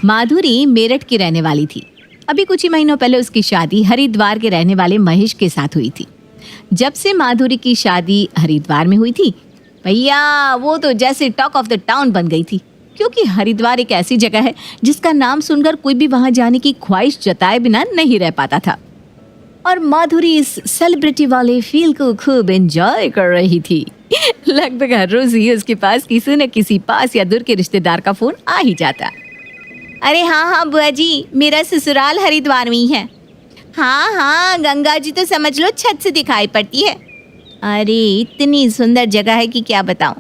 माधुरी मेरठ की रहने वाली थी। अभी कुछ ही महीनों पहले उसकी शादी हरिद्वार के रहने वाले महेश के साथ हुई थी। जब से माधुरी की शादी हरिद्वार में हुई थी, भैया वो तो जैसे टॉक ऑफ द टाउन बन गई थी, क्योंकि हरिद्वार एक ऐसी जगह है जिसका नाम सुनकर कोई भी वहां जाने की ख्वाहिश जताए बिना नहीं रह पाता था। और माधुरी इस सेलिब्रिटी वाले फील को खूब एंजॉय कर रही थी। लगभग हर रोज ही उसके पास किसी न किसी पास या दूर के रिश्तेदार का फोन आ ही जाता। अरे हाँ हाँ बुआ जी, मेरा ससुराल हरिद्वार में ही है। हाँ हाँ, गंगा जी तो समझ लो छत से दिखाई पड़ती है। अरे इतनी सुंदर जगह है कि क्या बताऊं।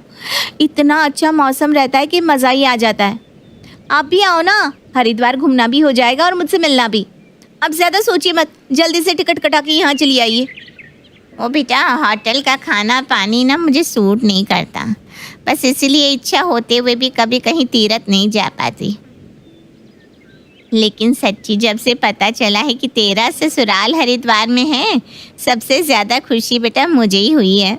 इतना अच्छा मौसम रहता है कि मज़ा ही आ जाता है। आप भी आओ ना, हरिद्वार घूमना भी हो जाएगा और मुझसे मिलना भी। अब ज़्यादा सोचिए मत, जल्दी से टिकट कटा के यहाँ चली आइए। ओ बेटा, होटल का खाना पानी ना मुझे सूट नहीं करता, बस इसीलिए इच्छा होते हुए भी कभी कहीं तीरथ नहीं जा पाती। लेकिन सच्ची जब से पता चला है कि तेरा ससुराल हरिद्वार में है, सबसे ज़्यादा खुशी बेटा मुझे ही हुई है।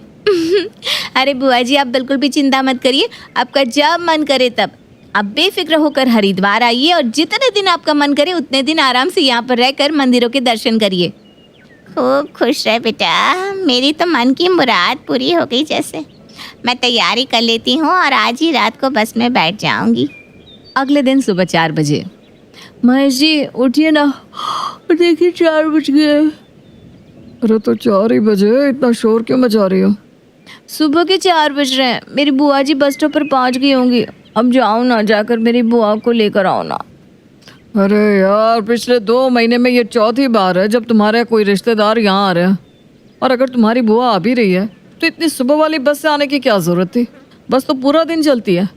अरे बुआ जी, आप बिल्कुल भी चिंता मत करिए, आपका जब मन करे तब आप बेफिक्र होकर हरिद्वार आइए और जितने दिन आपका मन करे उतने दिन आराम से यहाँ पर रहकर मंदिरों के दर्शन करिए। खूब खुश रहे बेटा, मेरी तो मन की मुराद पूरी हो गई जैसे। मैं तैयारी कर लेती हूँ और आज ही रात को बस में बैठ जाऊँगी। अगले दिन सुबह 4 बजे। महेश जी उठिए ना, देखिए 4 बज गए। अरे तो 4 ही बजे, इतना शोर क्यों मचा रही हो? सुबह के 4 बज रहे हैं, मेरी बुआ जी बस स्टॉप पर पहुंच गई होंगी। अब जाओ ना, जाकर मेरी बुआ को लेकर आओ ना। अरे यार, पिछले 2 महीने में ये चौथी बार है जब तुम्हारे कोई रिश्तेदार यहाँ आ रहे हैं। और अगर तुम्हारी बुआ आ भी रही है तो इतनी सुबह वाली बस से आने की क्या ज़रूरत थी? बस तो पूरा दिन चलती है।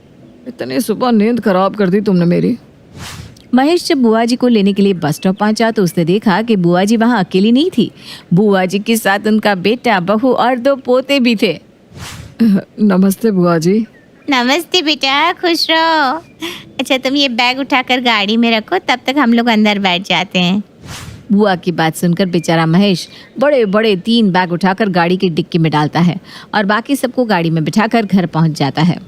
इतनी सुबह नींद खराब कर दी तुमने मेरी। महेश जब बुआ जी को लेने के लिए बस स्टॉप पहुंचा तो उसने देखा कि बुआ जी वहां अकेली नहीं थी। बुआ जी के साथ उनका बेटा, बहू और 2 पोते भी थे। नमस्ते बुआ जी। नमस्ते बेटा, खुश रहो। अच्छा तुम ये बैग उठाकर गाड़ी में रखो, तब तक हम लोग अंदर बैठ जाते हैं। बुआ की बात सुनकर बेचारा महेश बड़े बड़े 3 बैग उठाकर गाड़ी की डिक्की में डालता है और बाकी सबको गाड़ी में बिठाकर घर पहुंच जाता है।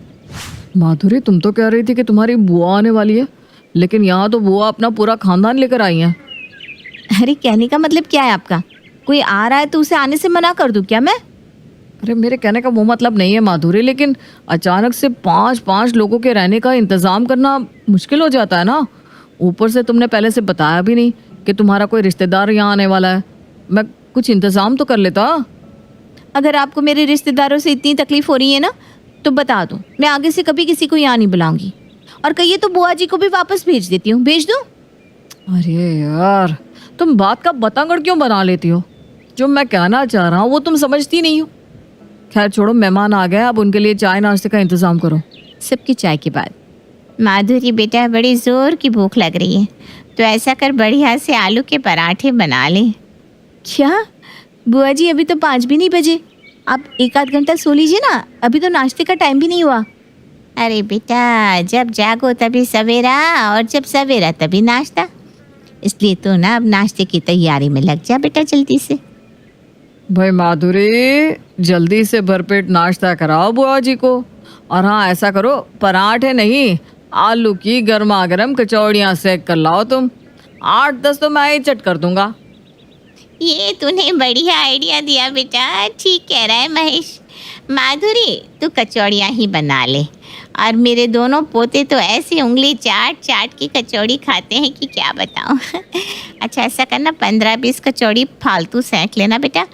माधुरी, तुम तो कह रही थी कि तुम्हारी बुआ आने वाली है, लेकिन यहाँ तो बुआ अपना पूरा खानदान लेकर आई हैं। अरे कहने का मतलब क्या है आपका? कोई आ रहा है तो उसे आने से मना कर दूं क्या मैं? अरे मेरे कहने का वो मतलब नहीं है माधुरी, लेकिन अचानक से 5-5 लोगों के रहने का इंतज़ाम करना मुश्किल हो जाता है ना। ऊपर से तुमने पहले से बताया भी नहीं कि तुम्हारा कोई रिश्तेदार यहाँ आने वाला है। मैं कुछ इंतज़ाम तो कर लेता। अगर आपको मेरे रिश्तेदारों से इतनी तकलीफ हो रही है ना तो बता दो, मैं आगे से कभी किसी को यहाँ नहीं बुलाऊंगी। और कहिए तो बुआ जी को भी वापस भेज देती हूँ। भेज दो। अरे यार, तुम बात का बतंगड़ क्यों बना लेती हो? जो मैं कहना चाह रहा हूँ वो तुम समझती नहीं हो। खैर छोड़ो, मेहमान आ गए, अब उनके लिए चाय नाश्ते का इंतज़ाम करो। सबकी चाय के बाद, माधुरी बेटा, बड़ी ज़ोर की भूख लग रही है, तो ऐसा कर बढ़िया से आलू के पराठे बना ले। क्या बुआ जी, अभी तो 5 भी नहीं बजे, आप 1-8 घंटा सो लीजिए ना, अभी तो नाश्ते का टाइम भी नहीं हुआ। अरे बेटा, जब जागो तभी सवेरा और जब सवेरा तभी नाश्ता, इसलिए तो ना अब नाश्ते की तैयारी में लग जा बेटा जल्दी से। भाई माधुरी, जल्दी से भरपेट नाश्ता कराओ बुआ जी को। और हाँ, ऐसा करो, पराठे नहीं, आलू की गर्मा गर्म कचौड़ियाँ सेक कर लाओ तुम। 8-10 तो मैं ही चट कर दूंगा। ये तूने बढ़िया आइडिया दिया बेटा, ठीक कह रहा है महेश। माधुरी, तू कचौड़ियाँ ही बना ले, और मेरे दोनों पोते तो ऐसी उंगली चाट चाट की कचौड़ी खाते हैं कि क्या बताऊँ। अच्छा ऐसा करना, 15-20 कचौड़ी फालतू सेंक लेना बेटा।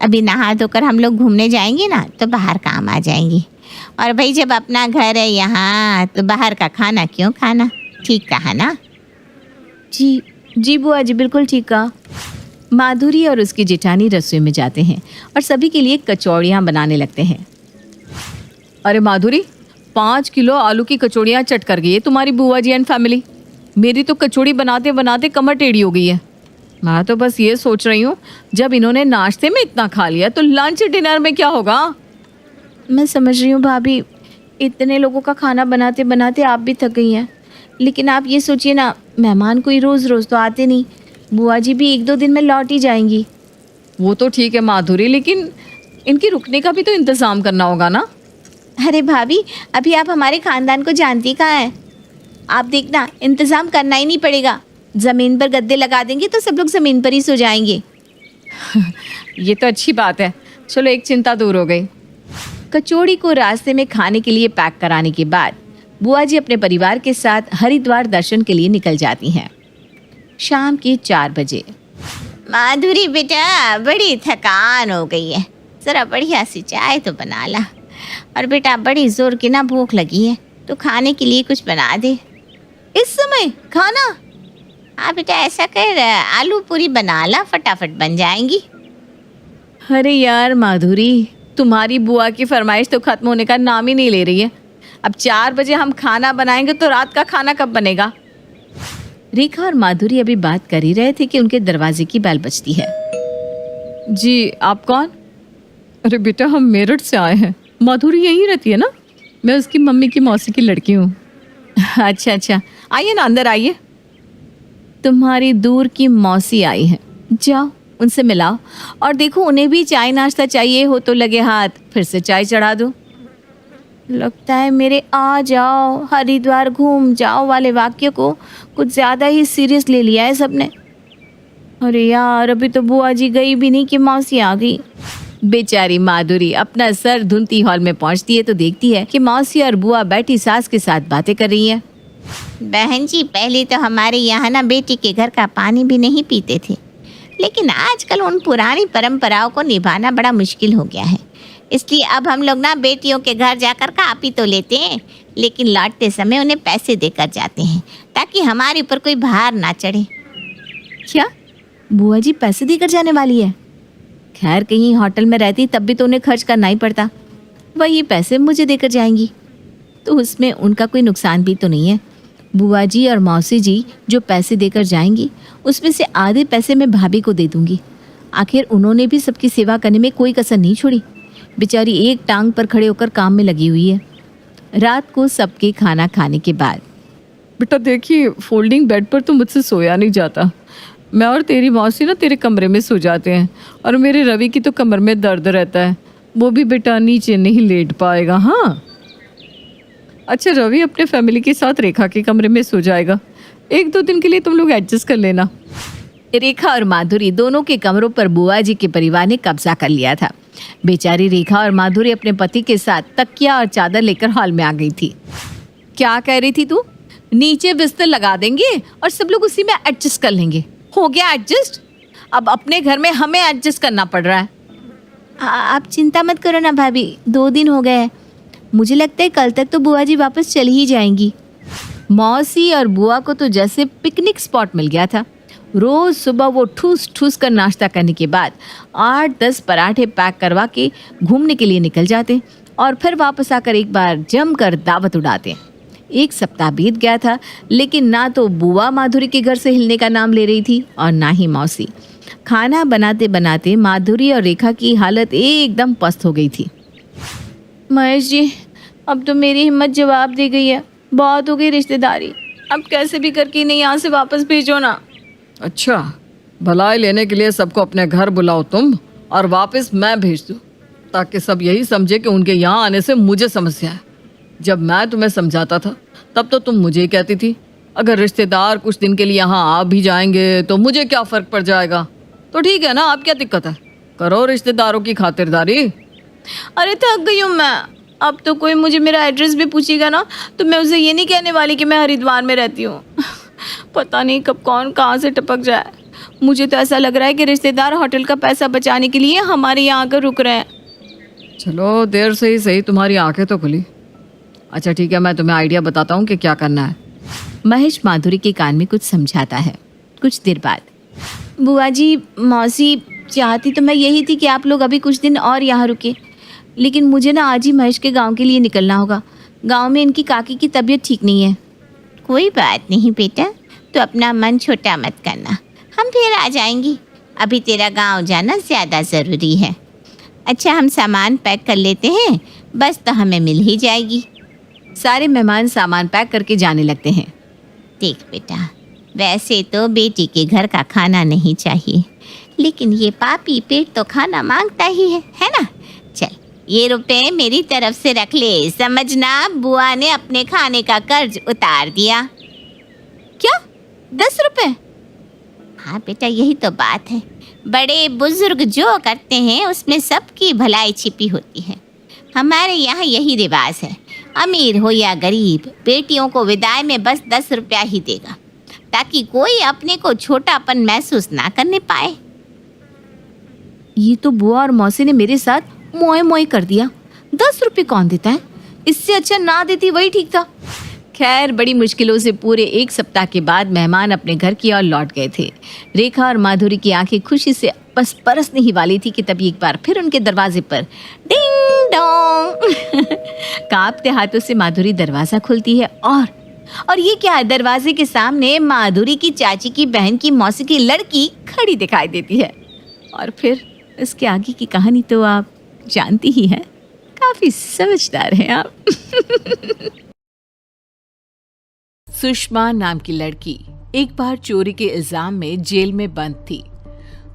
अभी नहा धोकर हम लोग घूमने जाएंगे ना तो बाहर काम आ जाएंगी। और भाई जब अपना घर है यहाँ तो बाहर का खाना क्यों खाना, ठीक कहा ना? जी जी बुआ जी, बिल्कुल ठीक कहा। माधुरी और उसकी जेठानी रसोई में जाते हैं और सभी के लिए कचौड़ियाँ बनाने लगते हैं। अरे माधुरी, 5 किलो आलू की कचौड़ियाँ चट कर गई है तुम्हारी बुआ जी एंड फैमिली। मेरी तो कचौड़ी बनाते बनाते कमर टेढ़ी हो गई है। मैं तो बस ये सोच रही हूँ, जब इन्होंने नाश्ते में इतना खा लिया तो लंच डिनर में क्या होगा? मैं समझ रही हूँ भाभी, इतने लोगों का खाना बनाते बनाते आप भी थक गई हैं, लेकिन आप ये सोचिए ना, मेहमान कोई रोज़ रोज़ तो आते नहीं, बुआ जी भी 1-2 दिन में लौट ही जाएंगी। वो तो ठीक है माधुरी, लेकिन इनके रुकने का भी तो इंतज़ाम करना होगा ना। अरे भाभी, अभी आप हमारे ख़ानदान को जानती कहाँ हैं? आप देखना, इंतज़ाम करना ही नहीं पड़ेगा। ज़मीन पर गद्दे लगा देंगे तो सब लोग ज़मीन पर ही सो जाएंगे। ये तो अच्छी बात है, चलो एक चिंता दूर हो गई। कचौड़ी को रास्ते में खाने के लिए पैक कराने के बाद बुआ जी अपने परिवार के साथ हरिद्वार दर्शन के लिए निकल जाती हैं। शाम के 4 बजे। माधुरी बेटा, बड़ी थकान हो गई है, ज़रा बढ़िया सी चाय तो बना ला। और बेटा बड़ी ज़ोर की ना भूख लगी है, तो खाने के लिए कुछ बना दे। इस समय खाना? हाँ बेटा, ऐसा कर, आलू पूरी बना ला, फटाफट बन जाएंगी। अरे यार माधुरी, तुम्हारी बुआ की फरमाइश तो खत्म होने का नाम ही नहीं ले रही है। अब 4 बजे हम खाना बनाएंगे तो रात का खाना कब बनेगा? रेखा और माधुरी अभी बात कर ही रहे थे कि उनके दरवाजे की बेल बजती है। जी, आप कौन? अरे बेटा, हम मेरठ से आए हैं। माधुरी यहीं रहती है ना? मैं उसकी मम्मी की मौसी की लड़की हूँ। अच्छा अच्छा, आइए ना, अंदर आइए। तुम्हारी दूर की मौसी आई है, जाओ उनसे मिलाओ और देखो उन्हें भी चाय नाश्ता चाहिए हो तो लगे हाथ फिर से चाय चढ़ा दो। लगता है मेरे आ जाओ हरिद्वार घूम जाओ वाले वाक्य को कुछ ज़्यादा ही सीरियस ले लिया है सबने। अरे यार, अभी तो बुआ जी गई भी नहीं कि मौसी आ गई। बेचारी माधुरी अपना सर धुनती हॉल में पहुंचती है तो देखती है कि मौसी और बुआ बैठी सास के साथ बातें कर रही हैं। बहन जी, पहले तो हमारे यहाँ ना बेटी के घर का पानी भी नहीं पीते थे, लेकिन आजकल उन पुरानी परंपराओं को निभाना बड़ा मुश्किल हो गया है। इसलिए अब हम लोग ना बेटियों के घर जाकर का पी तो लेते हैं, लेकिन लौटते समय उन्हें पैसे देकर जाते हैं ताकि हमारे ऊपर कोई भार ना चढ़े। क्या बुआ जी पैसे देकर जाने वाली है? खैर, कहीं होटल में रहती तब भी तो उन्हें खर्च करना ही पड़ता, वही पैसे मुझे देकर जाएंगी तो उसमें उनका कोई नुकसान भी तो नहीं है। बुआ जी और मौसी जी जो पैसे देकर जाएंगी उसमें से आधे पैसे मैं भाभी को दे दूंगी। आखिर उन्होंने भी सबकी सेवा करने में कोई कसर नहीं छोड़ी। बेचारी एक टांग पर खड़े होकर काम में लगी हुई है। रात को सबके खाना खाने के बाद, बेटा देखिए, फोल्डिंग बेड पर तो मुझसे सोया नहीं जाता। मैं और तेरी मौसी ना तेरे कमरे में सो जाते हैं और मेरे रवि की तो कमर में दर्द रहता है, वो भी बेटा नीचे नहीं लेट पाएगा। हाँ अच्छा, रवि अपने फैमिली के साथ रेखा के कमरे में सो जाएगा। 1-2 दिन के लिए तुम लोग एडजस्ट कर लेना। रेखा और माधुरी दोनों के कमरों पर बुआ जी के परिवार ने कब्जा कर लिया था। बेचारी रेखा और माधुरी अपने पति के साथ तकिया और चादर लेकर हॉल में आ गई थी। क्या कह रही थी तू? नीचे बिस्तर लगा देंगे और सब लोग उसी में एडजस्ट कर लेंगे। हो गया एडजस्ट? अब अपने घर में हमें एडजस्ट करना पड़ रहा है। आप चिंता मत करो ना भाभी, 2 दिन हो गए हैं। मुझे लगता है कल तक तो बुआ जी वापस चली ही जाएंगी। मौसी और बुआ को तो जैसे पिकनिक स्पॉट मिल गया था। रोज सुबह वो ठूस ठूस कर नाश्ता करने के बाद 8-10 पराठे पैक करवा के घूमने के लिए निकल जाते और फिर वापस आकर एक बार जमकर दावत उड़ाते। 1 सप्ताह बीत गया था, लेकिन ना तो बुआ माधुरी के घर से हिलने का नाम ले रही थी और ना ही मौसी। खाना बनाते बनाते माधुरी और रेखा की हालत एकदम पस्त हो गई थी। महेश जी, अब तो मेरी हिम्मत जवाब दे गई है। बहुत हो गई रिश्तेदारी, अब कैसे भी करके इन्हें यहाँ से वापस भेजो ना। अच्छा, भलाई लेने के लिए सबको अपने घर बुलाओ तुम और वापस मैं भेज दूँ, ताकि सब यही समझे कि उनके यहाँ आने से मुझे समस्या है। जब मैं तुम्हें समझाता था तब तो तुम मुझे ही कहती थी अगर रिश्तेदार कुछ दिन के लिए यहाँ आ भी जाएंगे तो मुझे क्या फ़र्क पड़ जाएगा। तो ठीक है ना, अब क्या दिक्कत है, करो रिश्तेदारों की खातिरदारी। अरे थक गई हूँ मैं। अब तो कोई मुझे मेरा एड्रेस भी पूछेगा ना तो मैं उसे ये नहीं कहने वाली कि मैं हरिद्वार में रहती हूँ। पता नहीं कब कौन कहाँ से टपक जाए। मुझे तो ऐसा लग रहा है कि रिश्तेदार होटल का पैसा बचाने के लिए हमारे यहाँ आकर रुक रहे हैं। चलो, देर से ही सही तुम्हारी आंखें तो खुली। अच्छा ठीक है, मैं तुम्हें आइडिया बताता हूँ कि क्या करना है। महेश माधुरी के कान में कुछ समझाता है। कुछ देर बाद, बुआ जी, मौसी, चाहती तो मैं यही थी कि आप लोग अभी कुछ दिन और यहाँ रुके, लेकिन मुझे ना आज ही महेश के गांव के लिए निकलना होगा। गांव में इनकी काकी की तबीयत ठीक नहीं है। कोई बात नहीं बेटा, तो अपना मन छोटा मत करना, हम फिर आ जाएंगी। अभी तेरा गांव जाना ज़्यादा ज़रूरी है। अच्छा, हम सामान पैक कर लेते हैं, बस तो हमें मिल ही जाएगी। सारे मेहमान सामान पैक करके जाने लगते हैं। देख बेटा, वैसे तो बेटी के घर का खाना नहीं चाहिए, लेकिन ये पापी पेट तो खाना मांगता ही है ना। चल, ये रुपए मेरी तरफ से रख ले, समझना बुआ ने अपने खाने का कर्ज उतार दिया। 10 रुपए? हाँ बेटा, यही तो बात है। बड़े बुजुर्ग जो करते हैं उसमें सबकी भलाई छिपी होती है। हमारे यहाँ यही रिवाज है, अमीर हो या गरीब, बेटियों को विदाई में बस 10 रुपया ही देगा, ताकि कोई अपने को छोटापन महसूस ना करने पाए। ये तो बुआ और मौसी ने मेरे साथ मोए मोए कर दिया। 10 रुपए कौन देता है? इससे अच्छा ना देती वही ठीक था। खैर, बड़ी मुश्किलों से पूरे 1 सप्ताह के बाद मेहमान अपने घर की ओर लौट गए थे। रेखा और माधुरी की आंखें खुशी से बस बरसने ही वाली थी कि तभी एक बार फिर उनके दरवाजे पर डिंग डोंग कांपते हाथों से माधुरी दरवाजा खोलती है और ये क्या है, दरवाजे के सामने माधुरी की चाची की बहन की मौसी की लड़की खड़ी दिखाई देती है। और फिर इसके आगे की कहानी तो आप जानती ही हैं। काफी समझदार हैं आप। सुषमा नाम की लड़की एक बार चोरी के इल्जाम में जेल में बंद थी।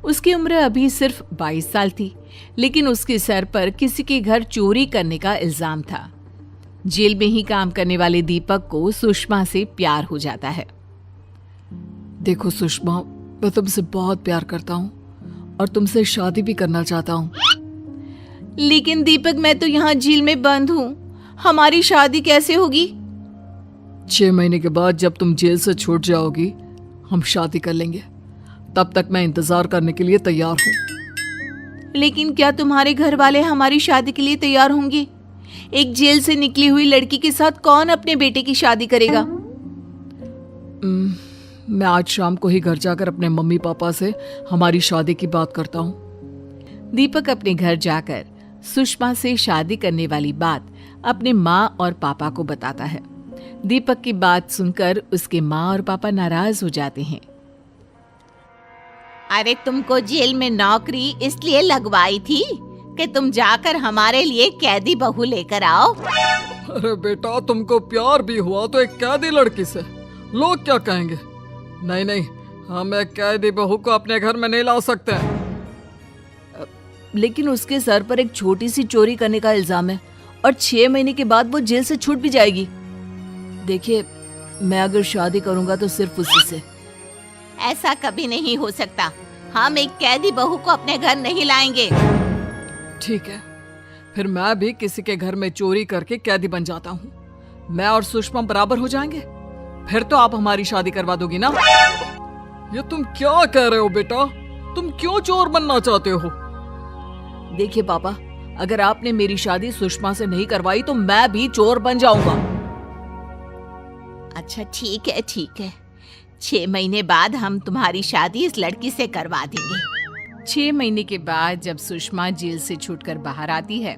उसकी उम्र अभी सिर्फ 22 साल थी, लेकिन उसके सर पर किसी के घर चोरी करने का इल्जाम था। जेल में ही काम करने वाले दीपक को सुषमा से प्यार हो जाता है। देखो सुषमा, मैं तुमसे बहुत प्यार करता हूँ और तुमसे शादी भी करना चाहता हूँ। लेकिन दीपक, मैं तो यहाँ जेल में बंद हूँ, हमारी शादी कैसे होगी? 6 महीने के बाद जब तुम जेल से छूट जाओगी, हम शादी कर लेंगे। तब तक मैं इंतजार करने के लिए तैयार हूँ। लेकिन क्या तुम्हारे घर वाले हमारी शादी के लिए तैयार होंगे? एक जेल से निकली हुई लड़की के साथ कौन अपने बेटे की शादी करेगा? मैं आज शाम को ही घर जाकर अपने मम्मी पापा से हमारी शादी की बात करता हूँ। दीपक अपने घर जाकर सुषमा से शादी करने वाली बात अपने माँ और पापा को बताता है। दीपक की बात सुनकर उसके माँ और पापा नाराज हो जाते हैं। अरे तुमको जेल में नौकरी इसलिए लगवाई थी कि तुम जाकर हमारे लिए कैदी बहू लेकर आओ। अरे बेटा, तुमको प्यार भी हुआ तो एक कैदी लड़की से, लोग क्या कहेंगे? नहीं नहीं, हम एक कैदी बहू को अपने घर में नहीं ला सकते। लेकिन उसके सर पर एक छोटी सी चोरी करने का इल्जाम है और 6 महीने के बाद वो जेल से छूट भी जाएगी। देखिए, मैं अगर शादी करूंगा तो सिर्फ उसी से। ऐसा कभी नहीं हो सकता। हम एक कैदी बहू को अपने घर नहीं लाएंगे। ठीक है, फिर मैं भी किसी के घर में चोरी करके कैदी बन जाता हूँ। मैं और सुषमा बराबर हो जाएंगे। फिर तो आप हमारी शादी करवा दोगी ना? ये तुम क्या कह रहे हो बेटा? तुम क्यों चोर बनना चाहते हो? देखिए पापा, अगर आपने मेरी शादी सुषमा से नहीं करवाई तो मैं भी चोर बन जाऊंगा। अच्छा ठीक है, ठीक है। 6 महीने बाद हम तुम्हारी शादी इस लड़की से करवा देंगे। 6 महीने के बाद जब सुषमा जेल से छूटकर बाहर आती है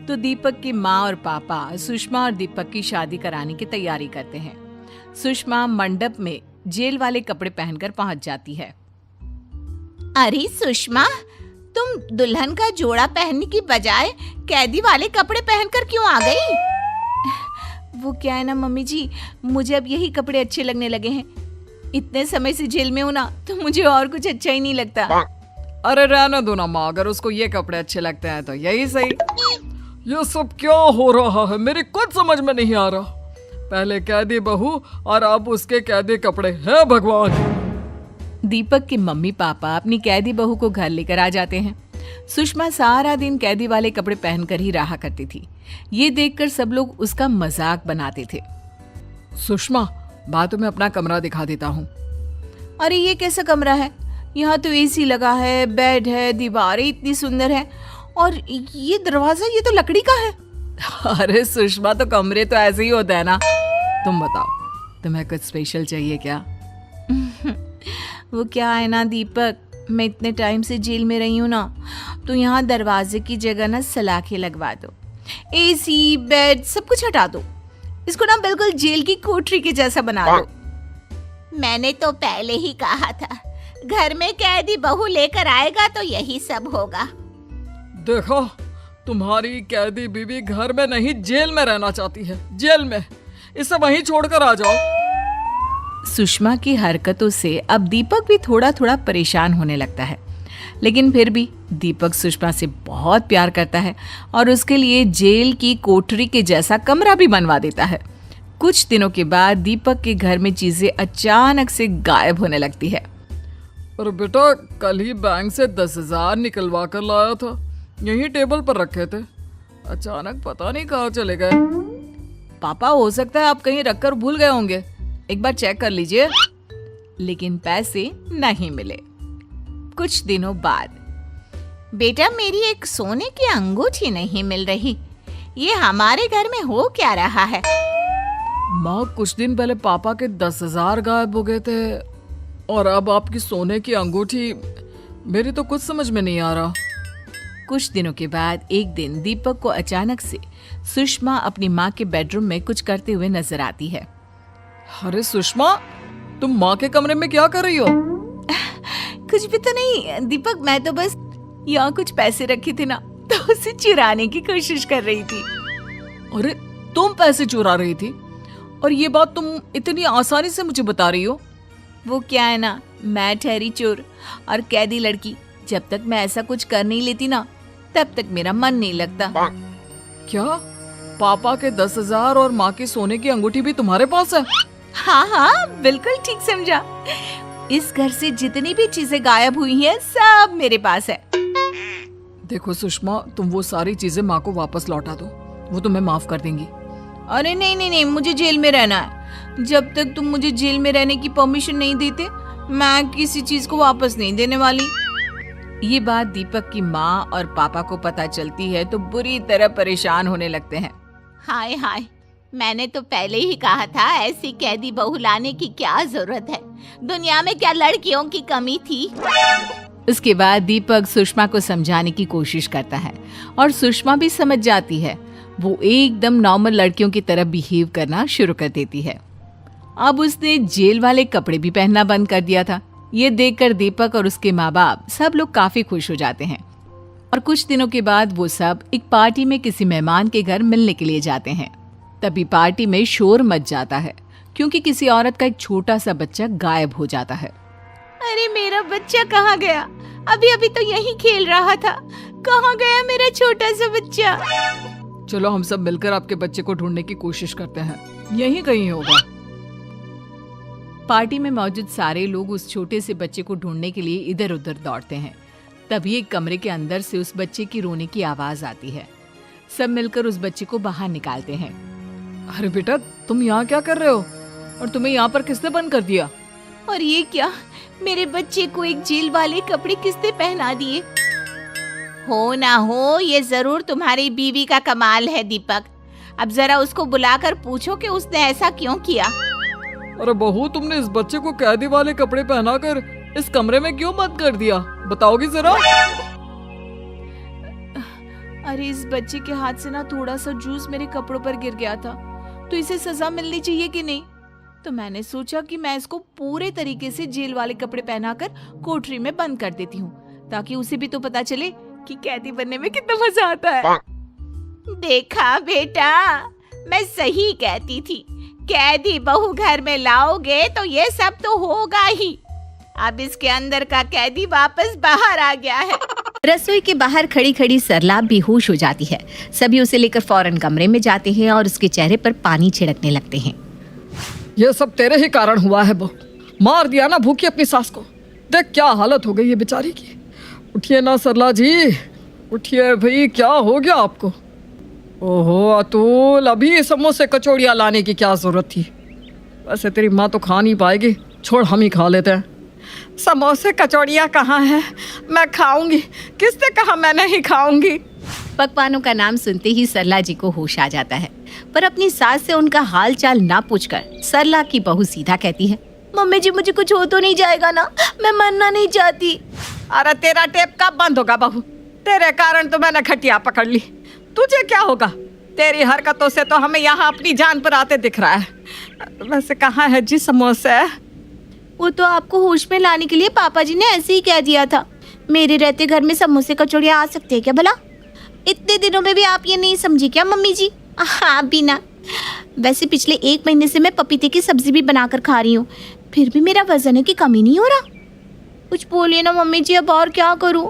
तो दीपक की माँ और पापा सुषमा और दीपक की शादी कराने की तैयारी करते हैं। सुषमा मंडप में जेल वाले कपड़े पहनकर पहुंच जाती है। अरे सुषमा, तुम दुल्हन का जोड़ा पहनने की बजाय कैदी वाले कपड़े पहनकर क्यों आ गई? वो क्या है ना मम्मी जी, मुझे अब यही कपड़े अच्छे लगने लगे हैं। इतने समय से जेल में हूं ना, तो मुझे और कुछ अच्छा ही नहीं लगता। अरे रहने दो ना माँ, अगर उसको ये कपड़े अच्छे लगते हैं तो यही सही। ये सब क्या हो रहा है? मेरी कुछ समझ में नहीं आ रहा। पहले कैदी बहू और अब उसके कैदी कपड़े। हैं भगवान! दीपक के मम्मी पापा अपनी कैदी बहू को घर लेकर आ जाते हैं। सुषमा सारा दिन कैदी वाले कपड़े पहनकर ही रहा करती थी। ये देखकर सब लोग उसका मजाक बनाते थे। सुषमा, बात में अपना कमरा दिखा देता हूँ। अरे ये कैसा कमरा है? यहाँ तो एसी लगा है, बेड है, दीवारें इतनी सुंदर है, और ये दरवाजा, ये तो लकड़ी का है। अरे सुषमा, तो कमरे तो ऐसे ही होते हैं ना। तुम बताओ, तुम्हें कुछ स्पेशल चाहिए क्या? वो क्या है ना दीपक, मैं इतने टाइम से जेल में रही हूँ ना, तो यहाँ दरवाजे की जगह ना सलाखें लगवा दो, एसी, बेड सब कुछ हटा दो। इसको ना बिल्कुल जेल की कोठरी के जैसा बना दो। मैंने तो पहले ही कहा था, घर में कैदी बहू लेकर आएगा तो यही सब होगा। देखो, तुम्हारी कैदी बीवी घर में नहीं जेल में रहना चाहती है। जेल में, इसे वहीं छोड़कर आ जाओ। सुषमा की हरकतों से अब दीपक भी थोड़ा थोड़ा परेशान होने लगता है, लेकिन फिर भी दीपक सुषमा से बहुत प्यार करता है और उसके लिए जेल की कोठरी के जैसा कमरा भी बनवा देता है। कुछ दिनों के बाद दीपक के घर में चीजें अचानक से गायब होने लगती है। अरे बेटा, कल ही बैंक से 10,000 निकलवा कर लाया था, यही टेबल पर रखे थे, अचानक पता नहीं कहाँ चले गए। पापा, हो सकता है आप कहीं रखकर भूल गए होंगे, एक बार चेक कर लीजिए। लेकिन पैसे नहीं मिले। कुछ दिनों बाद, बेटा मेरी एक सोने की अंगूठी नहीं मिल रही, ये हमारे घर में हो क्या रहा है? माँ, कुछ दिन पहले पापा के 10,000 गायब हो गए थे और अब आपकी सोने की अंगूठी, मेरी तो कुछ समझ में नहीं आ रहा। कुछ दिनों के बाद एक दिन दीपक को अचानक से सुषमा अपनी माँ के बेडरूम में कुछ करते हुए नजर आती है। अरे सुषमा, तुम माँ के कमरे में क्या कर रही हो? कुछ भी तो नहीं दीपक, मैं तो बस यहाँ कुछ पैसे रखी थी ना, तो उसे चुराने की कोशिश कर रही थी। अरे तुम पैसे चुरा रही थी और ये बात तुम इतनी आसानी से मुझे बता रही हो? वो क्या है ना, मैं ठहरी चोर और कैदी लड़की, जब तक मैं ऐसा कुछ कर नहीं लेती ना, तब तक मेरा मन नहीं लगता। क्या पापा के 10,000 और माँ की सोने की अंगूठी भी तुम्हारे पास है? हाँ हाँ, बिल्कुल ठीक समझा। इस घर से जितनी भी चीजें गायब हुई हैं, सब मेरे पास है। देखो सुषमा, तुम वो सारी चीजें माँ को वापस लौटा दो, वो तुम्हें माफ कर देंगी। अरे नहीं नहीं नहीं, मुझे जेल में रहना है। जब तक तुम मुझे जेल में रहने की परमिशन नहीं देते, मैं किसी चीज को वापस नहीं देने वाली। ये बात दीपक की माँ और पापा को पता चलती है तो बुरी तरह परेशान होने लगते हैं। हाय हाय, मैंने तो पहले ही कहा था ऐसी कैदी बहू लाने की क्या जरूरत है, दुनिया में क्या लड़कियों की कमी थी। उसके बाद दीपक सुषमा को समझाने की कोशिश करता है और सुषमा भी समझ जाती है। वो एकदम नॉर्मल लड़कियों की तरह बिहेव करना शुरू कर देती है। अब उसने जेल वाले कपड़े भी पहनना बंद कर दिया था। ये देखकर दीपक और उसके माँ बाप सब लोग काफी खुश हो जाते हैं और कुछ दिनों के बाद वो सब एक पार्टी में किसी मेहमान के घर मिलने के लिए जाते हैं। तभी पार्टी में शोर मच जाता है क्योंकि किसी औरत का एक छोटा सा बच्चा गायब हो जाता है। अरे मेरा बच्चा कहाँ गया? अभी अभी तो यहीं खेल रहा था, कहाँ गया मेरा छोटा सा बच्चा? चलो हम सब मिलकर आपके बच्चे को ढूंढने की कोशिश करते हैं, यहीं कहीं होगा। पार्टी में मौजूद सारे लोग उस छोटे से बच्चे को ढूंढने के लिए इधर उधर दौड़ते हैं। तभी एक कमरे के अंदर से उस बच्चे की रोने की आवाज आती है। सब मिलकर उस बच्चे को बाहर निकालते हैं। अरे बेटा, तुम यहाँ क्या कर रहे हो और तुम्हें यहाँ पर किसने बंद कर दिया? और ये क्या, मेरे बच्चे को एक जेल वाले कपड़े किसने पहना दिए? हो ना हो, ये जरूर तुम्हारी बीवी का कमाल है दीपक। अब जरा उसको बुलाकर पूछो कि उसने ऐसा क्यों किया। अरे बहू, तुमने इस बच्चे को कैदी वाले कपड़े पहनाकर इस कमरे में क्यों बंद कर दिया, बताओगी जरा? अरे इस बच्चे के हाथ से ना थोड़ा सा जूस मेरे कपड़ों पर गिर गया था, तो इसे सजा मिलनी चाहिए कि नहीं? तो मैंने सोचा कि मैं इसको पूरे तरीके से जेल वाले कपड़े पहनाकर कोठरी में बंद कर देती हूँ, ताकि उसे भी तो पता चले कि कैदी बनने में कितना मजा आता है। देखा बेटा, मैं सही कहती थी, कैदी बहू घर में लाओगे तो ये सब तो होगा ही। अब इसके अंदर का कैदी वापस बाहर आ गया है। रसोई के बाहर खड़ी खड़ी सरला बेहोश हो जाती है। सभी उसे लेकर फौरन कमरे में जाते हैं और उसके चेहरे पर पानी छिड़कने लगते हैं। ये सब तेरे ही कारण हुआ है बहू, मार दिया ना भूखी अपनी सास को, देख क्या हालत हो गई है बेचारी की। उठिए ना सरला जी, उठिए भाई, क्या हो गया आपको? ओहो अतुल, अभी समोसे कचौड़ियाँ लाने की क्या जरूरत थी? वैसे तेरी माँ तो खा नहीं पाएगी, छोड़ हम ही खा लेते हैं। समोसे कचौड़ियाँ कहाँ हैं? मैं खाऊंगी, किसने कहा मैं नहीं खाऊंगी? पकवानों का नाम सुनते ही सरला जी को होश आ जाता है, पर अपनी सास से उनका हाल चाल ना पूछकर सरला की बहू सीधा कहती है, मम्मी जी मुझे कुछ हो तो नहीं जाएगा ना? मैं मरना नहीं चाहती। अरे तेरा टेप कब बंद होगा बहू? तेरे कारण तो मैंने खटिया पकड़ ली, तुझे क्या होगा? तेरी हरकतों से तो हमें यहाँ अपनी जान पर आते दिख रहा है। वैसे कहाँ है जी समोसे? वो तो आपको होश में लाने के लिए पापा जी ने ऐसे ही कह दिया था। मेरे रहते घर में समोसे कचौड़ियाँ आ सकते हैं क्या भला? इतने दिनों में भी आप ये नहीं समझी क्या मम्मी जी? हाँ बिना, वैसे पिछले 1 महीने से मैं पपीते की सब्जी भी बनाकर खा रही हूँ, फिर भी मेरा वजन की कमी नहीं हो रहा। कुछ बोलिए ना मम्मी जी, अब और क्या करूँ?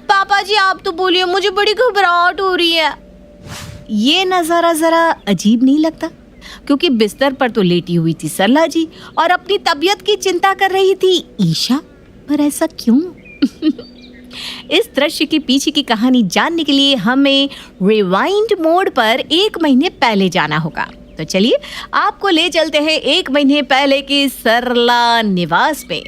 पापा जी आप तो बोलिए, मुझे बड़ी घबराहट हो रही है। ये नज़ारा ज़रा अजीब नहीं लगता? क्योंकि बिस्तर पर तो लेटी हुई थी सरला जी और अपनी तबीयत की चिंता कर रही थी ईशा। पर ऐसा क्यों? इस दृश्य के पीछे की कहानी जानने के लिए हमें रिवाइंड मोड पर 1 महीने पहले जाना होगा। तो चलिए आपको ले चलते हैं 1 महीने पहले के सरला निवास में,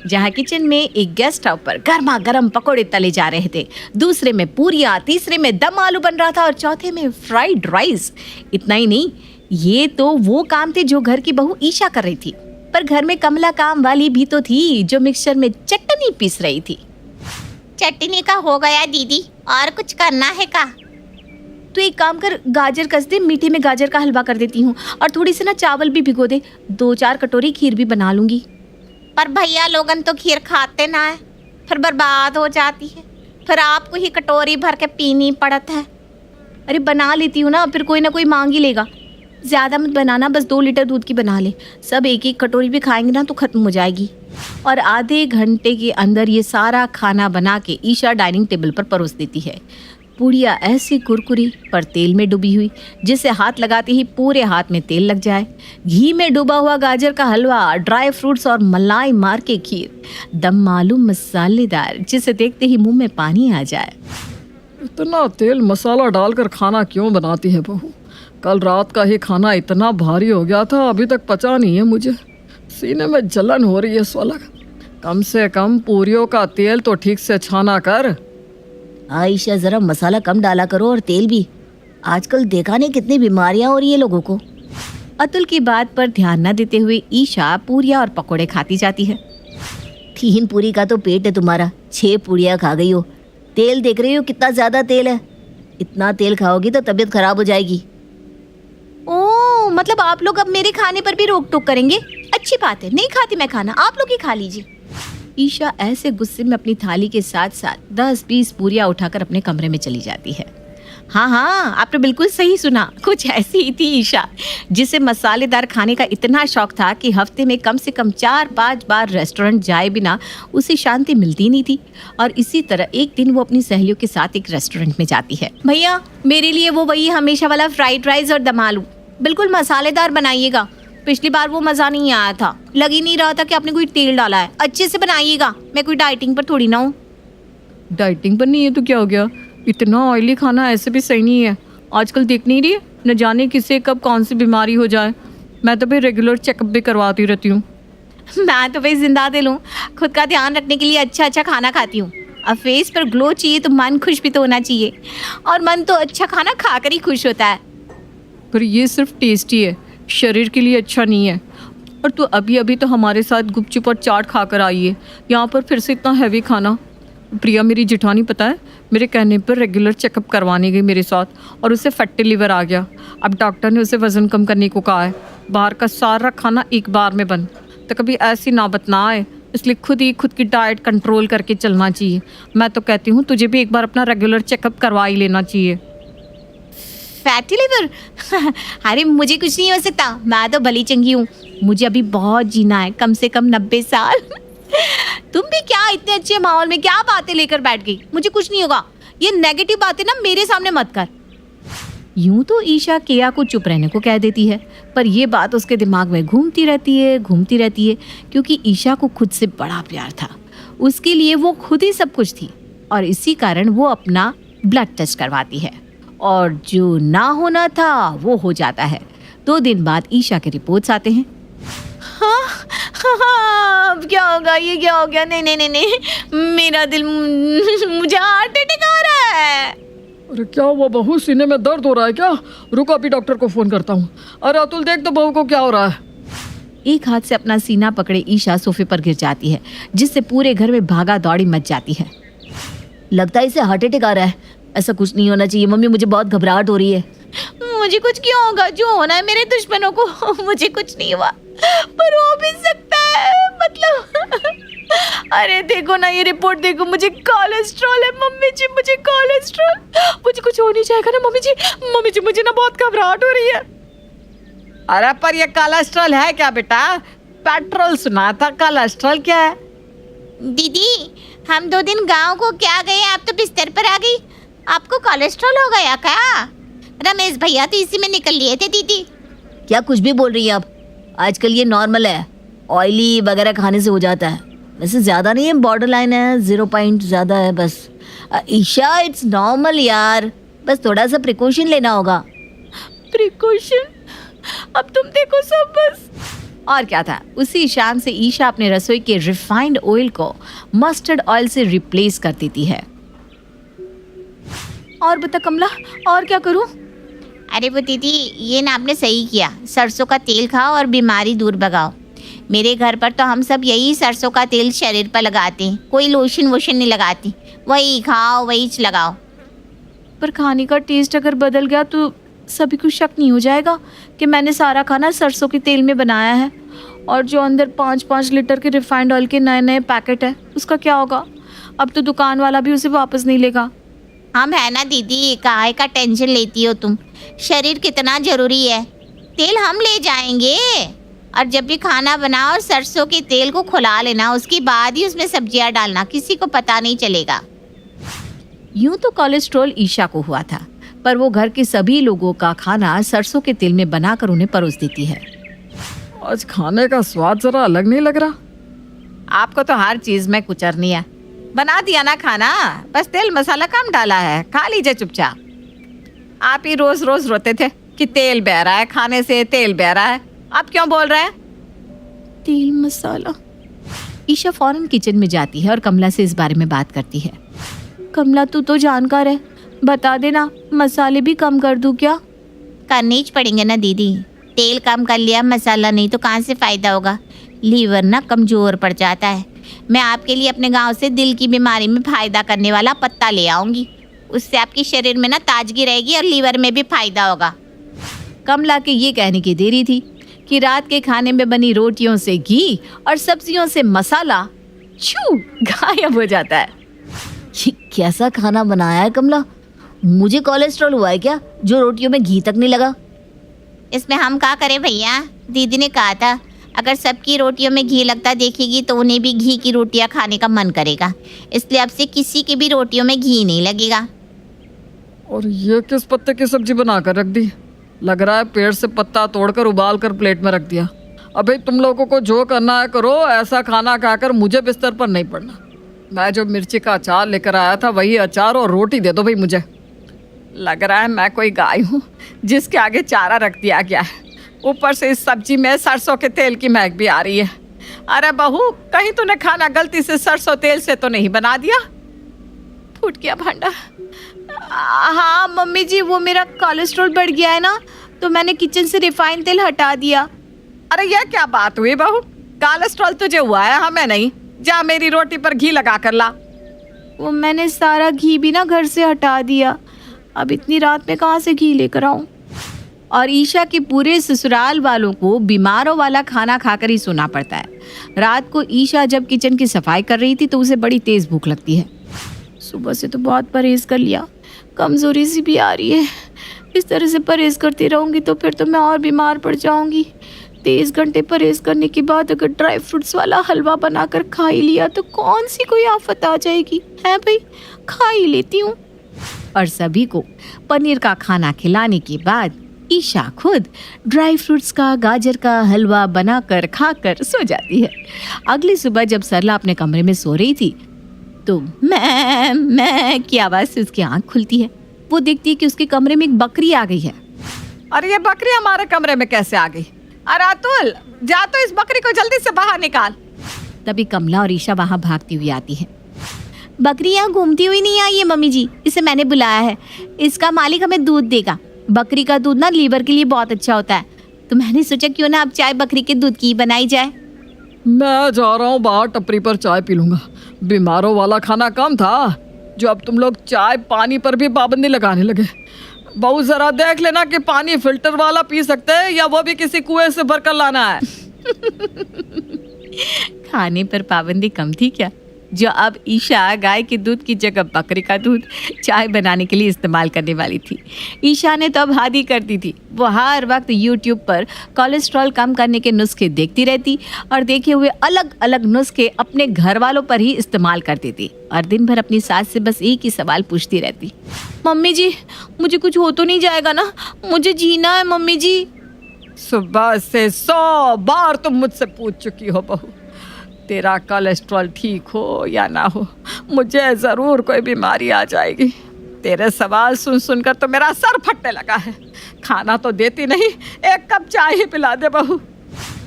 जहाँ किचन में एक गैस स्टोव पर गर्मा गर्म पकोड़े तले जा रहे थे, दूसरे में पूरियाँ, तीसरे में दम आलू बन रहा था और चौथे में फ्राइड राइस। इतना ही नहीं, ये तो वो काम थे जो घर की बहू ईशा कर रही थी, पर घर में कमला काम वाली भी तो थी जो मिक्सचर में चटनी पीस रही थी। चटनी का हो गया दीदी, और कुछ करना है का? तो एक काम कर, गाजर कस दे, मीठे में गाजर का हलवा कर देती हूँ और थोड़ी सी ना चावल भी भिगो दे, 2-4 कटोरी खीर भी बना लूंगी। पर भैया लोगन तो खीर खाते ना है, फिर बर्बाद हो जाती है, फिर आपको ही कटोरी भर के पीनी पड़त है। अरे बना लेती हूँ ना, फिर कोई ना कोई मांग ही लेगा। ज़्यादा मत बनाना, बस 2 लीटर दूध की बना ले, सब एक एक कटोरी भी खाएंगे ना तो ख़त्म हो जाएगी। और आधे घंटे के अंदर ये सारा खाना बना के ईशा डाइनिंग टेबल पर परोस देती है। पूड़ियाँ ऐसी कुरकुरी पर तेल में डूबी हुई, जिसे हाथ लगाते ही पूरे हाथ में तेल लग जाए। घी में डूबा हुआ गाजर का हलवा, ड्राई फ्रूट्स और मलाई मार के खीर, दम आलू मसालेदार, जिसे देखते ही मुंह में पानी आ जाए। इतना तेल मसाला डालकर खाना क्यों बनाती है बहू? कल रात का ही खाना इतना भारी हो गया था, अभी तक पचा नहीं है मुझे। सीने में जलन हो रही है सोलह। कम से कम पूरियों का तेल तो ठीक से छाना कर। आयशा जरा मसाला कम डाला करो और तेल भी, आजकल देखा नहीं कितनी बीमारियां हो रही है लोगों को। अतुल की बात पर ध्यान न देते हुए ईशा पूरियां और पकोड़े खाती जाती है। 3 पूरी का तो पेट है तुम्हारा, 6 पूरियां खा गई हो। तेल देख रही हो कितना ज्यादा तेल है, इतना तेल खाओगी तो तबीयत खराब हो जाएगी। ओह, मतलब आप लोग अब मेरे खाने पर भी रोक टोक करेंगे? अच्छी बात है, नहीं खाती मैं खाना, आप लोग ही खा लीजिए। ईशा ऐसे गुस्से में अपनी थाली के साथ साथ 10-20 पूरियां उठाकर अपने कमरे में चली जाती है। हाँ, आपने बिल्कुल सही सुना, कुछ ऐसी ही थी ईशा, जिसे मसालेदार खाने का इतना शौक था कि हफ्ते में कम से कम 4-5 बार रेस्टोरेंट जाए बिना उसे शांति मिलती नहीं थी। और इसी तरह एक दिन वो अपनी सहेलियों के साथ एक रेस्टोरेंट में जाती है। भैया मेरे लिए वो वही हमेशा वाला फ्राइड राइस और दम आलू, बिल्कुल मसालेदार बनाइएगा। पिछली बार वो मज़ा नहीं आया था, लग ही नहीं रहा था कि आपने कोई तेल डाला है। अच्छे से बनाइएगा, मैं कोई डाइटिंग पर थोड़ी ना हूँ। डाइटिंग पर नहीं है तो क्या हो गया? इतना ऑयली खाना ऐसे भी सही नहीं है। आजकल देख नहीं रही है, न जाने किसे कब कौन सी बीमारी हो जाए। मैं तो भाई रेगुलर चेकअप भी करवाती रहती हूँ। मैं तो भाई जिंदा दिल हूँ, खुद का ध्यान रखने के लिए अच्छा खाना खाती हूँ। अब फेस पर ग्लो चाहिए तो मन खुश भी तो होना चाहिए, और मन तो अच्छा खाना खाकर ही खुश होता है। पर ये सिर्फ टेस्टी है, शरीर के लिए अच्छा नहीं है। और तू अभी अभी तो हमारे साथ गुपचुप और चाट खाकर आई है, यहाँ पर फिर से इतना हैवी खाना। प्रिया मेरी जिठानी पता है, मेरे कहने पर रेगुलर चेकअप करवाने गई मेरे साथ, और उसे फैटी लिवर आ गया। अब डॉक्टर ने उसे वज़न कम करने को कहा है। बाहर का सारा खाना एक बार में बंद, तो कभी ऐसी नौबत ना आए, इसलिए खुद की डाइट कंट्रोल करके चलना चाहिए। मैं तो कहती हूँ तुझे भी एक बार अपना रेगुलर चेकअप करवा ही लेना चाहिए। Fatty liver? अरे मुझे कुछ नहीं हो सकता, मैं तो भली चंगी हूँ। मुझे अभी बहुत जीना है, कम से कम 90 साल। तुम भी क्या इतने अच्छे माहौल में क्या बातें लेकर बैठ गई? मुझे कुछ नहीं होगा, ये नेगेटिव बातें ना मेरे सामने मत कर। यूं तो ईशा केया को चुप रहने को कह देती है, पर ये बात उसके दिमाग में घूमती रहती है, क्योंकि ईशा को खुद से बड़ा प्यार था। उसके लिए वो खुद ही सब कुछ थी, और इसी कारण वो अपना ब्लड टेस्ट करवाती है, और जो ना होना था वो हो जाता है। 2 दिन बाद ईशा के रिपोर्ट्स आते हैं। हाँ, अब क्या होगा? ये क्या हो गया? नहीं, मेरा दिल, मुझे हार्ट अटैक आ रहा है। अरे क्या हुआ बहू, सीने में दर्द हो रहा है क्या? रुको अभी डॉक्टर को फ़ोन करता हूँ। अरे अतुल देख तो बहू को क्या हो रहा है। एक हाथ से अपना सीना पकड़े ईशा सोफे पर गिर जाती है, जिससे पूरे घर में भागा दौड़ी मच जाती है। लगता है इसे हार्ट अटैक आ रहा है। ऐसा कुछ नहीं होना चाहिए मम्मी, मुझे बहुत घबराहट हो रही है। मुझे कुछ क्यों होगा? जो होना है मेरे दुश्मनों को। मुझे कुछ नहीं हुआ, पर हो भी सकता है, मतलब। अरे देखो ना, ये रिपोर्ट देखो, मुझे कोलेस्ट्रॉल है मम्मी जी, मुझे कोलेस्ट्रॉल। मुझे कुछ हो नहीं जाएगा ना मम्मी जी, मुझे ना बहुत घबराहट हो रही है। अरे पर ये कोलेस्ट्रॉल है क्या बेटा? पेट्रोल सुना था, कोलेस्ट्रॉल क्या है? दीदी हम 2 दिन गांव को क्या गए, आप तो बिस्तर पर आ गई। आपको कोलेस्ट्रॉल हो गया क्या? रमेश भैया तो इसी में निकल लिए थे दीदी। क्या कुछ भी बोल रही है आप? आजकल ये नॉर्मल है, ऑयली वगैरह खाने से हो जाता है। वैसे ज़्यादा नहीं है, बॉर्डर लाइन है, 0 पॉइंट ज़्यादा है बस। ईशा इट्स नॉर्मल यार, बस थोड़ा सा प्रिकॉशन लेना होगा। प्रिकॉशन? अब तुम देखो सब बस। और क्या था, उसी शाम से ईशा अपने रसोई के रिफाइंड ऑयल को मस्टर्ड ऑयल से रिप्लेस कर देती है। और बता कमला, और क्या करूं? अरे वो दीदी, ये ना आपने सही किया, सरसों का तेल खाओ और बीमारी दूर भगाओ। मेरे घर पर तो हम सब यही सरसों का तेल शरीर पर लगाते हैं, कोई लोशन वोशन नहीं लगाती। वही खाओ, वही लगाओ। पर खाने का टेस्ट अगर बदल गया तो सभी को शक नहीं हो जाएगा कि मैंने सारा खाना सरसों के तेल में बनाया है? और जो अंदर 5-5 लीटर के रिफाइंड ऑयल के नए नए पैकेट है, उसका क्या होगा? अब तो दुकान वाला भी उसे वापस नहीं लेगा। हम है ना दीदी, काहे का टेंशन लेती हो तुम? शरीर कितना जरूरी है, तेल हम ले जाएंगे। और जब भी खाना बनाओ, सरसों के तेल को खुला लेना, उसके बाद ही उसमें सब्जियां डालना, किसी को पता नहीं चलेगा। यूं तो कोलेस्ट्रॉल ईशा को हुआ था, पर वो घर के सभी लोगों का खाना सरसों के तेल में बनाकर उन्हें परोस देती है। आज खाने का स्वाद जरा अलग नहीं लग रहा। आपको तो हर चीज में कुचरनी है। बना दिया ना खाना, बस तेल मसाला कम डाला है, खा लीजिए चुपचाप। आप ही रोज रोज रोते थे कि तेल बह रहा है, खाने से तेल बह रहा है। आप क्यों बोल रहे हैं? तेल मसाला। ईशा फौरन किचन में जाती है और कमला से इस बारे में बात करती है। कमला, तू तो जानकार है, बता देना, मसाले भी कम कर दूं क्या? करने ही पड़ेंगे ना दीदी। तेल कम कर लिया, मसाला नहीं तो कहाँ से फ़ायदा होगा? लीवर ना कमज़ोर पड़ जाता है। मैं आपके लिए अपने गांव से दिल की बीमारी में फ़ायदा करने वाला पत्ता ले आऊँगी, उससे आपके शरीर में ना ताजगी रहेगी और लीवर में भी फ़ायदा होगा। कमला के ये कहने की देरी थी कि रात के खाने में बनी रोटियों से घी और सब्जियों से मसाला छू गायब हो जाता है। ये कैसा खाना बनाया है कमला? मुझे कोलेस्ट्रॉल हुआ है क्या, जो रोटियों में घी तक नहीं लगा? इसमें हम क्या करें भैया? दीदी ने कहा था अगर सबकी रोटियों में घी लगता देखेगी तो उन्हें भी घी की रोटियां खाने का मन करेगा, इसलिए अब से किसी की भी रोटियों में घी नहीं लगेगा। और ये किस पत्ते की सब्जी बनाकर रख दी? लग रहा है पेड़ से पत्ता तोड़कर उबाल कर प्लेट में रख दिया। अबे तुम लोगों को जो करना है करो, ऐसा खाना खाकर मुझे बिस्तर पर नहीं पड़ना। मैं जो मिर्ची का अचार लेकर आया था वही अचार और रोटी दे दो भाई मुझे। लग रहा है मैं कोई गाय हूँ जिसके आगे चारा रख दिया गया है। ऊपर से इस सब्जी में सरसों के तेल की महक भी आ रही है। अरे बहू, कहीं तूने खाना गलती से सरसों तेल से तो नहीं बना दिया? फूट गया भांडा। हाँ मम्मी जी, वो मेरा कोलेस्ट्रॉल बढ़ गया है ना, तो मैंने किचन से रिफाइंड तेल हटा दिया। अरे यह क्या बात हुई बहू? कोलेस्ट्रॉल तुझे हुआ है, हमें नहीं। जा मेरी रोटी पर घी लगा कर ला। वो मैंने सारा घी भी ना घर से हटा दिया, अब इतनी रात में कहाँ से घी लेकर आऊँ? और ईशा के पूरे ससुराल वालों को बीमारों वाला खाना खाकर ही सोना पड़ता है। रात को ईशा जब किचन की सफाई कर रही थी तो उसे बड़ी तेज भूख लगती है। सुबह से तो बहुत परहेज कर लिया, कमज़ोरी सी भी आ रही है। इस तरह से परहेज करती रहूँगी तो फिर तो मैं और बीमार पड़ जाऊँगी। 23 घंटे परहेज करने के बाद अगर ड्राई फ्रूट्स वाला हलवा बनाकर खा ही लिया तो कौन सी कोई आफत आ जाएगी? है भाई, खा ही लेती हूँ। और सभी को पनीर का खाना खिलाने के बाद ईशा खुद ड्राई फ्रूट्स का, गाजर का हलवा बनाकर खाकर सो जाती है। अगली सुबह जब सरला अपने कमरे में सो रही थी तो मैं की आवाज़ से उसकी आंख खुलती है। वो देखती है कि उसके कमरे में एक बकरी आ गई है। अरे ये बकरी हमारे कमरे में कैसे आ गई? अरे अतुल, जा तो इस बकरी को जल्दी से बाहर निकाल। तभी कमला और ईशा वहाँ भागती हुई आती है। बकरी यहाँ घूमती हुई नहीं आई है मम्मी जी, इसे मैंने बुलाया है। इसका मालिक हमें दूध देगा। बकरी का दूध ना लीवर के लिए बहुत अच्छा होता है, तो मैंने सोचा क्यों ना अब चाय बकरी के दूध की बनाई जाए। मैं जा रहा हूँ बाहर, टपरी पर चाय पी लूंगा। बीमारों वाला खाना कम था जो अब तुम लोग चाय पानी पर भी पाबंदी लगाने लगे। बहू जरा देख लेना कि पानी फिल्टर वाला पी सकते हैं या वो भी किसी कुएं से भरकर लाना है। खाने पर पाबंदी कम थी क्या, जो अब ईशा गाय के दूध की जगह बकरी का दूध चाय बनाने के लिए इस्तेमाल करने वाली थी। ईशा ने तो अब हद ही कर दी थी। वो हर वक्त यूट्यूब पर कोलेस्ट्रॉल कम करने के नुस्खे देखती रहती और देखे हुए अलग अलग नुस्खे अपने घर वालों पर ही इस्तेमाल करती थी और दिन भर अपनी सास से बस एक ही सवाल पूछती रहती। मम्मी जी, मुझे कुछ हो तो नहीं जाएगा ना? मुझे जीना है मम्मी जी। सुबह से 100 बार तुम मुझसे पूछ चुकी हो बहू, तेरा कोलेस्ट्रॉल ठीक हो या ना हो, मुझे ज़रूर कोई बीमारी आ जाएगी। तेरे सवाल सुन सुनकर तो मेरा सर फटने लगा है। खाना तो देती नहीं, एक कप चाय ही पिला दे बहू।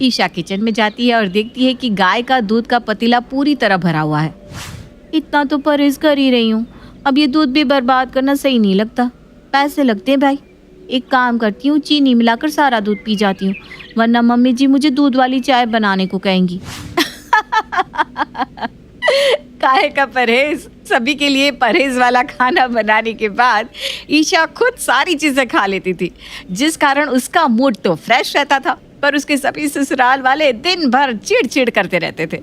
ईशा किचन में जाती है और देखती है कि गाय का दूध का पतीला पूरी तरह भरा हुआ है। इतना तो परहेज कर ही रही हूँ, अब ये दूध भी बर्बाद करना सही नहीं लगता। पैसे लगते हैं भाई, एक काम करती हूँ, चीनी मिलाकर सारा दूध पी जाती हूँ, वरना मम्मी जी मुझे दूध वाली चाय बनाने को कहेंगी। काहे का परहेज, सभी के लिए परहेज वाला खाना बनाने के बाद ईशा खुद सारी चीजें खा लेती थी, जिस कारण उसका मूड तो फ्रेश रहता था, पर उसके सभी ससुराल वाले दिन भर चिड़चिड़ करते रहते थे।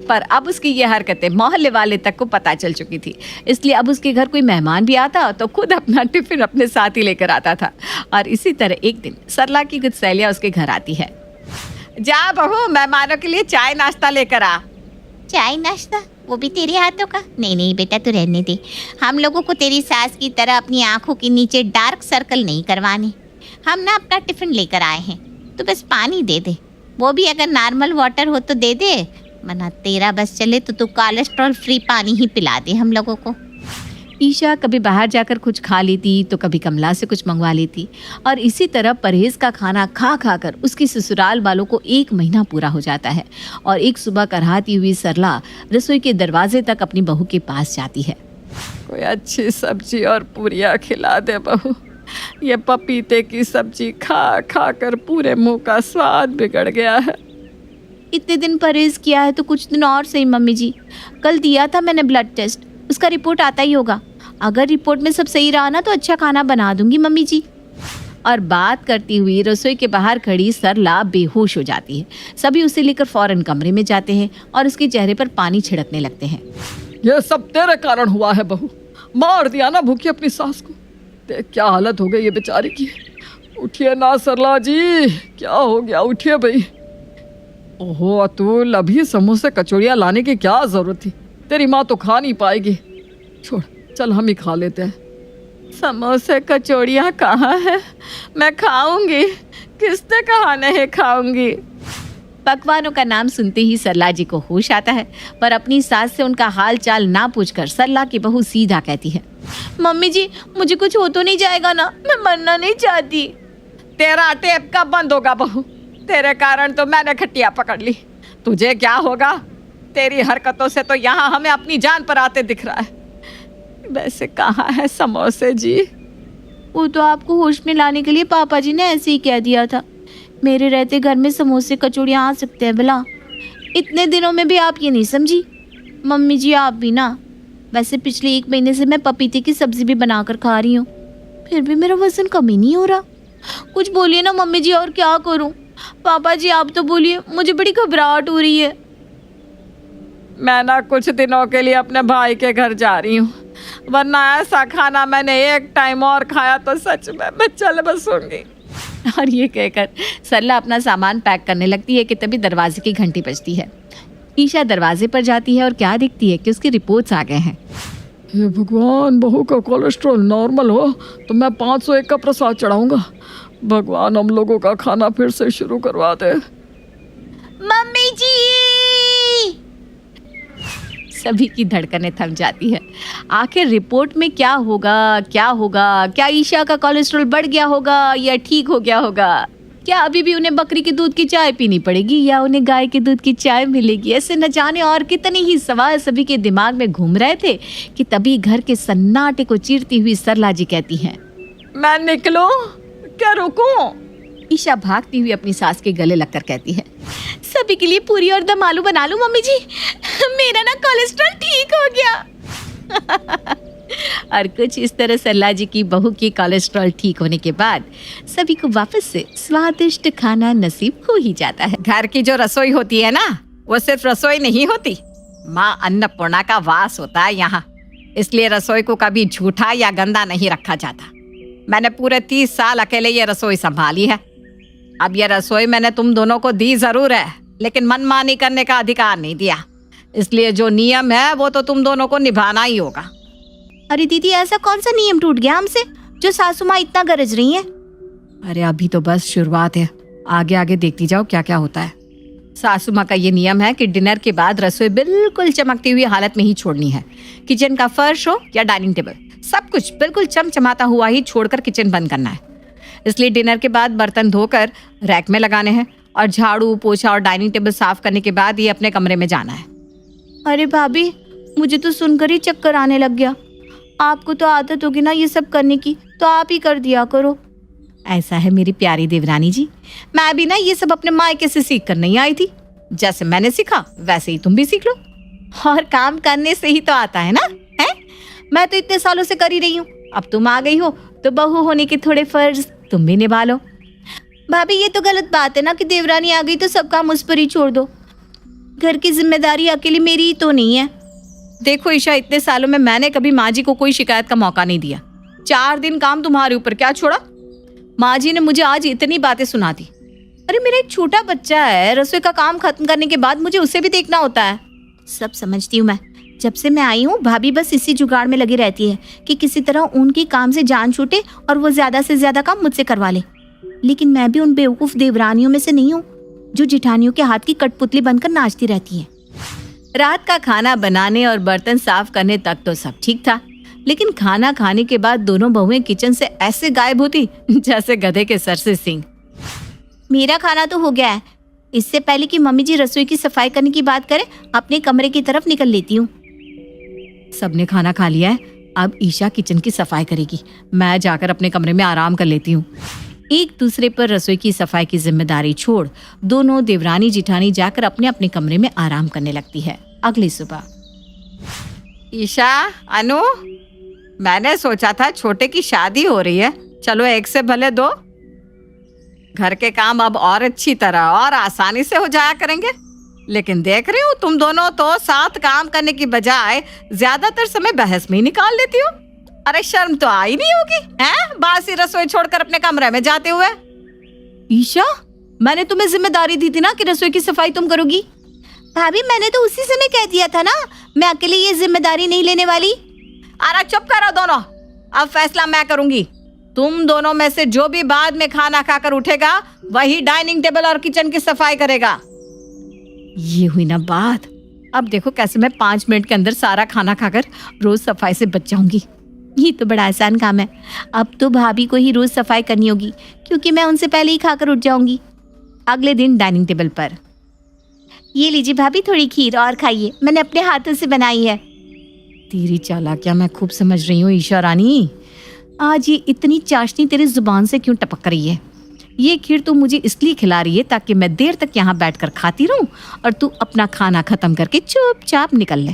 पर अब उसकी ये हरकतें मोहल्ले वाले तक को पता चल चुकी थी, इसलिए अब उसके घर कोई मेहमान भी आता तो खुद अपना टिफिन अपने साथ ही लेकर आता था। और इसी तरह एक दिन सरला की कुछ सहेलियां उसके घर आती है। जा बहू, मेहमानों के लिए चाय नाश्ता लेकर आ। चाय नाश्ता, वो भी तेरे हाथों का? नहीं नहीं बेटा, तू रहने दे। हम लोगों को तेरी सास की तरह अपनी आंखों के नीचे डार्क सर्कल नहीं करवाने। हम ना अपना टिफिन लेकर आए हैं, तो बस पानी दे दे, वो भी अगर नॉर्मल वाटर हो तो दे दे, वरना तेरा बस चले तो तू कोलेस्ट्रॉल फ्री पानी ही पिला दे हम लोगों को। ईशा कभी बाहर जाकर कुछ खा लेती तो कभी कमला से कुछ मंगवा लेती, और इसी तरह परहेज का खाना खा खा कर उसकी ससुराल वालों को 1 महीना पूरा हो जाता है। और एक सुबह करहाती हुई सरला रसोई के दरवाजे तक अपनी बहू के पास जाती है। कोई अच्छी सब्जी और पूरियाँ खिला दे बहू, ये पपीते की सब्जी खा खा कर पूरे मुंह का स्वाद बिगड़ गया है। इतने दिन परहेज किया है तो कुछ दिन और सही मम्मी जी, कल दिया था मैंने ब्लड टेस्ट, उसका रिपोर्ट आता ही होगा। अगर रिपोर्ट में सब सही रहा ना तो अच्छा खाना बना दूंगी मम्मी जी। और बात करती हुई रसोई के बाहर खड़ी सरला बेहोश हो जाती है। सभी उसे लेकर फौरन कमरे में जाते हैं और उसके चेहरे पर पानी छिड़कने लगते हैं। ये सब तेरे कारण हुआ है बहू, मार दिया ना भूखी अपनी सास को। देख क्या हालत हो गई ये बेचारी की। उठिए ना सरला जी, क्या हो गया, उठिए भाई। ओहो अतुल, अभी समोसे कचौड़ियाँ लाने की क्या जरूरत थी, तेरी माँ तो खा नहीं पाएगी। छोड़, चल हम ही खा लेते हैं। समोसे कचौड़ियाँ कहाँ है, मैं खाऊंगी, किसने कहा नहीं खाऊंगी। पकवानों का नाम सुनते ही सरला जी को होश आता है, पर अपनी सास से उनका हाल चाल ना पूछकर सरला की बहू सीधा कहती है, मम्मी जी मुझे कुछ हो तो नहीं जाएगा ना, मैं मरना नहीं चाहती। तेरा टेप कब बंद होगा बहू, तेरे कारण तो मैंने खटिया पकड़ ली। तुझे क्या होगा, तेरी हरकतों से तो यहाँ हमें अपनी जान पर आते दिख रहा है। वैसे कहाँ है समोसे जी? वो तो आपको होश में लाने के लिए पापा जी ने ऐसे ही कह दिया था। मेरे रहते घर में समोसे कचौड़ियाँ आ सकते हैं भला, इतने दिनों में भी आप ये नहीं समझी। मम्मी जी आप भी ना, वैसे पिछले 1 महीने से मैं पपीते की सब्जी भी बनाकर खा रही हूँ, फिर भी मेरा वजन कम ही नहीं हो रहा। कुछ बोलिए ना मम्मी जी, और क्या करूँ। पापा जी आप तो बोलिए, मुझे बड़ी घबराहट हो रही है। मैं ना कुछ दिनों के लिए अपने भाई के घर जा रही हूँ, वरना ऐसा खाना मैंने एक टाइम और खाया तो सच में मैं चल बसूंगी। और ये कहकर सरला अपना सामान पैक करने लगती है कि तभी दरवाजे की घंटी बजती है। ईशा दरवाजे पर जाती है और क्या देखती है कि उसकी रिपोर्ट्स आ गए हैं। हे भगवान, बहू का कोलेस्ट्रॉल नॉर्मल हो तो मैं 501 का प्रसाद चढ़ाऊंगा। भगवान हम लोगों का खाना फिर से शुरू करवा दे। मम्मी जी, सभी की धड़कनें थम जाती है। आखिर रिपोर्ट में क्या होगा, क्या होगा? क्या ईशा का कोलेस्ट्रॉल बढ़ गया होगा या ठीक हो गया होगा? क्या अभी भी उन्हें बकरी के दूध की चाय पीनी पड़ेगी या उन्हें गाय के दूध की चाय मिलेगी? ऐसे न जाने और कितने ही सवाल सभी के दिमाग में घूम रहे थे कि तभी घर के सन्नाटे को चीरती हुई सरला जी कहती हैं, मैं निकलूं क्या रुकूं? ईशा भागती हुई अपनी सास के गले लगकर कहती है, सभी के लिए पूरी और दम आलू बना लूं मम्मी जी, मेरा ना कोलेस्ट्रॉल ठीक हो गया। और कुछ इस तरह सरला जी की बहू की कोलेस्ट्रॉल ठीक होने के बाद सभी को वापस से स्वादिष्ट खाना नसीब हो ही जाता है। घर की जो रसोई होती है ना, वो सिर्फ रसोई नहीं होती, माँ अन्नपूर्णा का वास होता है यहाँ। इसलिए रसोई को कभी झूठा या गंदा नहीं रखा जाता। मैंने पूरे 30 साल अकेले ये रसोई संभाली है। अब ये रसोई मैंने तुम दोनों को दी जरूर है, लेकिन मनमानी करने का अधिकार नहीं दिया। इसलिए जो नियम है वो तो तुम दोनों को निभाना ही होगा। अरे दीदी, ऐसा कौन सा नियम टूट गया हमसे जो सासू माँ इतना गरज रही हैं? अरे अभी तो बस शुरुआत है, आगे आगे देखती जाओ क्या क्या होता है। सासू माँ का ये नियम है कि डिनर के बाद रसोई बिल्कुल चमकती हुई हालत में ही छोड़नी है। किचन का फर्श हो या डाइनिंग टेबल, सब कुछ बिल्कुल चमचमाता हुआ ही छोड़कर किचन बंद करना है। इसलिए डिनर के बाद बर्तन धोकर रैक में लगाने हैं और झाड़ू पोछा और डाइनिंग टेबल साफ करने के बाद ये अपने कमरे में जाना है। अरे भाभी, मुझे तो सुनकर ही चक्कर आने लग गया। आपको तो आदत होगी ना ये सब करने की, तो आप ही कर दिया करो। ऐसा है मेरी प्यारी देवरानी जी, मैं भी ना ये सब अपने मायके से सीख कर नहीं आई थी। जैसे मैंने सीखा वैसे ही तुम भी सीख लो। और काम करने से ही तो आता है ना, है? मैं तो इतने सालों से कर ही रही हूँ, अब तुम आ गई हो तो बहू होने के थोड़े फर्ज तुम भी निभा लो। भाभी, ये तो गलत बात है ना कि देवरानी आ गई तो सब काम उस पर ही छोड़ दो। घर की जिम्मेदारी अकेली मेरी ही तो नहीं है। देखो ईशा, इतने सालों में मैंने कभी माँ जी को कोई शिकायत का मौका नहीं दिया। 4 दिन काम तुम्हारे ऊपर क्या छोड़ा? माँ जी ने मुझे आज इतनी बातें सुना दी। अरे मेरा एक छोटा बच्चा है, रसोई का काम खत्म करने के बाद मुझे उसे भी देखना होता है। सब समझती हूँ मैं। जब से मैं आई हूँ भाभी बस इसी जुगाड़ में लगी रहती है कि किसी तरह उनकी काम से जान छूटे और वो ज्यादा से ज्यादा काम मुझसे करवा ले। लेकिन मैं भी उन बेवकूफ देवरानियों में से नहीं हूँ जो जिठानियों के हाथ की कठपुतली बनकर नाचती रहती हैं। रात का खाना बनाने और बर्तन साफ करने तक तो सब ठीक था, लेकिन खाना खाने के बाद दोनों बहुएं किचन से ऐसे गायब होती जैसे गधे के सर से सींग। मेरा खाना तो हो गया है। इससे पहले कि मम्मी जी रसोई की सफाई करने की बात करें, अपने कमरे की तरफ निकल लेती हूँ। सबने खाना खा लिया है, अब ईशा किचन की सफाई करेगी। मैं जाकर अपने कमरे में आराम कर लेती हूँ। एक दूसरे पर रसोई की सफाई की जिम्मेदारी छोड़ दोनों देवरानी जिठानी जाकर अपने अपने कमरे में आराम करने लगती है। अगली सुबह, ईशा, अनु, मैंने सोचा था छोटे की शादी हो रही है, चलो एक से भले दो। घर के काम अब और अच्छी तरह और आसानी से हो जाया करेंगे। लेकिन देख रही हूँ तुम दोनों तो साथ काम करने की बजाय ज्यादातर समय बहस में ही निकाल लेती हो। अरे शर्म तो आई नहीं होगी, हैं? बासी रसोई छोड़कर अपने कमरे में जाते हुए। ईशा, मैंने तुम्हें जिम्मेदारी दी थी ना कि रसोई की सफाई तुम करोगी। भाभी, मैंने तो उसी समय कह दिया था ना, मैं अकेले ये जिम्मेदारी नहीं लेने वाली। अरे चुप करो दोनों, अब फैसला मैं करूंगी। तुम दोनों में से जो भी बाद में खाना खाकर उठेगा वही डाइनिंग टेबल और किचन की सफाई करेगा। ये हुई ना बात। अब देखो कैसे मैं 5 मिनट के अंदर सारा खाना खाकर रोज सफाई से बच जाऊंगी। ये तो बड़ा आसान काम है। अब तो भाभी को ही रोज सफाई करनी होगी क्योंकि मैं उनसे पहले ही खाकर उठ जाऊंगी। अगले दिन डाइनिंग टेबल पर, ये लीजिए भाभी, थोड़ी खीर और खाइए, मैंने अपने हाथों से बनाई है। तेरी चालाकियां मैं खूब समझ रही हूँ ईशा रानी। आज ये इतनी चाशनी तेरी जुबान से क्यों टपक रही है? ये खीर तू मुझे इसलिए खिला रही है ताकि मैं देर तक यहाँ बैठकर खाती रहूं और तू अपना खाना खत्म करके चुपचाप निकल ले।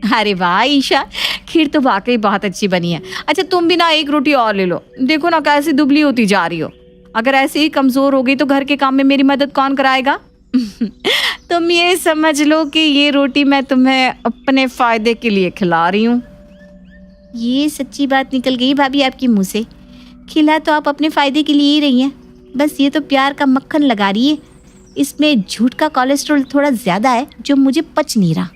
अरे वाह ईशा, खीर तो वाकई बहुत अच्छी बनी है। अच्छा तुम भी ना एक रोटी और ले लो, देखो ना कैसी दुबली होती जा रही हो। अगर ऐसे ही कमजोर हो गई तो घर के काम में मेरी मदद कौन कराएगा? तुम ये समझ लो कि ये रोटी मैं तुम्हें अपने फायदे के लिए खिला रही हूँ। ये सच्ची बात निकल गई भाभी आपके मुंह से। खिला तो आप अपने फायदे के लिए ही रही हैं, बस ये तो प्यार का मक्खन लगा रही है। इसमें झूठ का कोलेस्ट्रॉल थोड़ा ज्यादा है जो मुझे पच नहीं रहा।